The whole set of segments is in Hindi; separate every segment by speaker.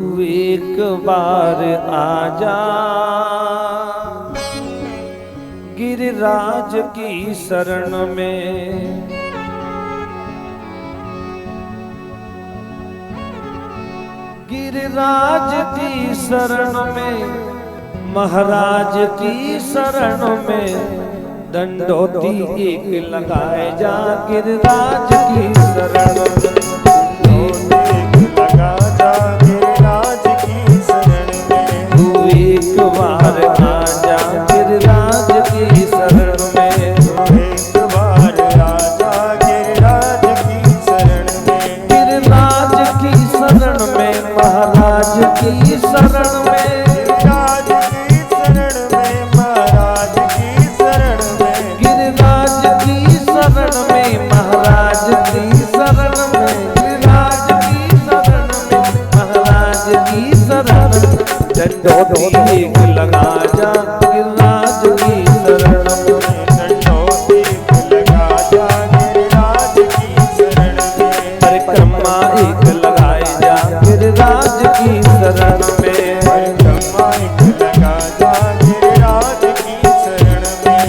Speaker 1: तू एक बार आजा गिरिराज की शरण में, गिरिराज की शरण में, महाराज की शरण में, दंडोती एक लगाए जा गिरिराज की शरण में। की शरण में, गिरिराज की शरण में, महाराज की शरण में, गिरिराज की शरण में, महाराज की शरण में, गिरिराज की शरण में, महाराज की शरण में, दंडोती एक लगा जा गिरिराज की शरण में, दंडोती लगा जा गिरिराज की शरण में, परिक्रमा एक लगाए जा गिरिराज की शरण में, परिक्रमा एक लगा जा गिरिराज की शरण में।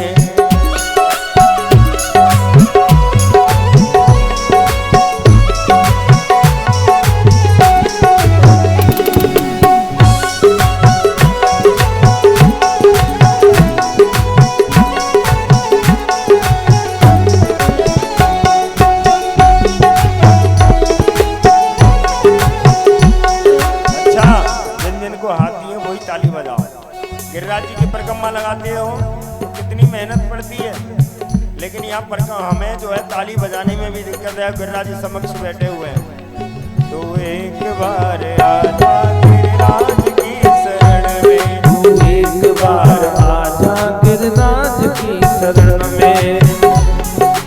Speaker 2: गिरिराज जी की परिक्रमा लगाते हो तो कितनी मेहनत पड़ती है, लेकिन यहाँ परिक्रमा हमें जो है ताली बजाने में भी दिक्कत है। गिरिराज जी समक्ष बैठे हुए हैं। तो एक बार आजा गिरिराज की शरण में,
Speaker 1: तू एक बार आजा गिरिराज की शरण में,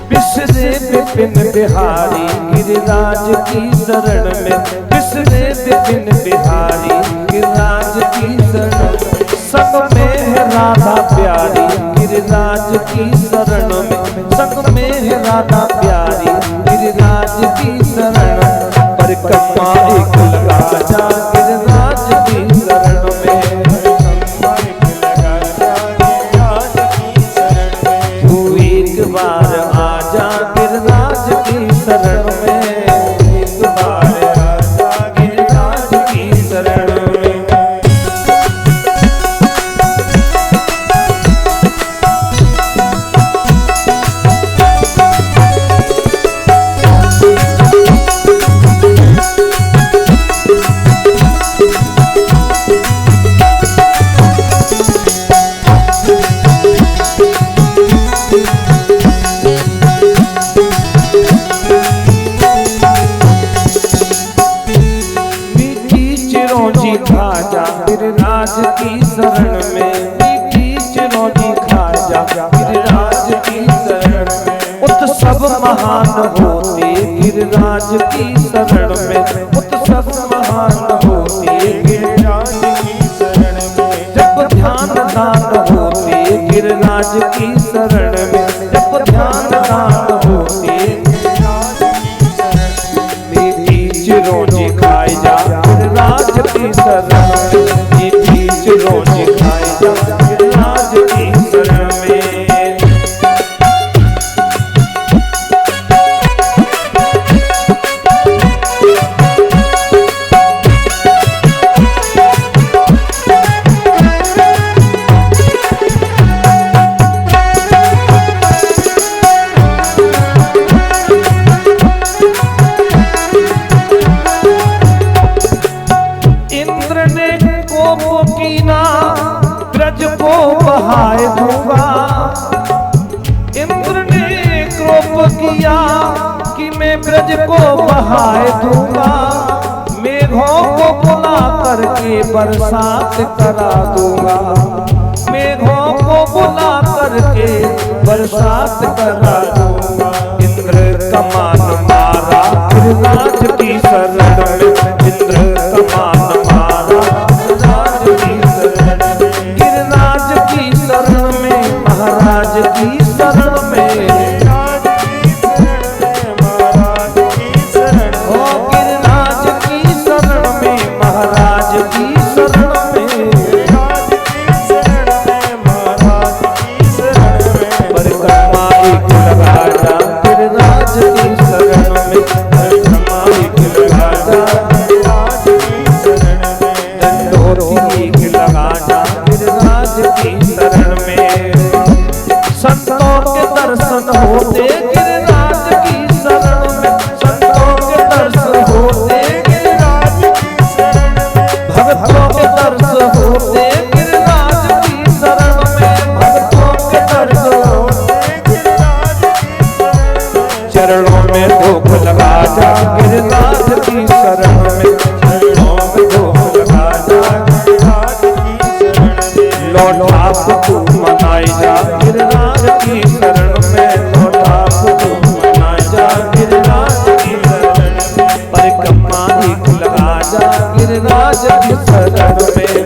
Speaker 1: बिसरे विपिन बिहारी गिरिराज की शरण में, बिसरे विपिन बिहारी गिरिराज की शरण में, संग में है राधा प्यारी गिरिराज की शरण में, संग में है राधा प्यारी गिरिराज की शरण में, परिक्रमा एक लगा जा गिरिराज की शरण में,
Speaker 2: परिक्रमा एक लगा जा गिरिराज की शरण में।
Speaker 1: तू एक बार आजा गिरिराज की शरण में, एक बार आजा गिरिराज की शरण में। गिरिराज की शरण में, मीठी चिरौंजी खा जा गिरिराज की शरण में, उत्सव महान होते गिरिराज की शरण में, उत्सव महान होते
Speaker 2: गिरिराज की शरण में,
Speaker 1: जब ध्यान दान होते गिरिराज की शरण में, जब ध्यान दान होते
Speaker 2: गिरिराज की शरण में,
Speaker 1: मीठी चिरौंजी खाई जा गिरिराज की शरण में, मीठी चिरौंजी खाई जा गिरिराज की शरण में। इंद्र ने कोप कीना ब्रज को बहाए दूंगा, इंद्र ने कोप किया कि मैं ब्रज को बहाए दूंगा, मेघों को बुला करके बरसात करा दूंगा, मेघों को बुला करके बरसात करा दूंगा। इंद्र कमान मारा गिरिराज की शरण में, इंद्र कमान मारा गिरिराज की शरण में, गिरिराज की शरण में, महाराज की शरण में,
Speaker 2: गिरिराज की शरण में, महाराज की शरण में,
Speaker 1: ओ गिरिराज की शरण में, महाराज ताप तू मनाई जा गिरिराज की शरण में, तो ताप तू मनाई जा गिरिराज की शरण में, परिक्रमा एक लगा जा गिरिराज की शरण में।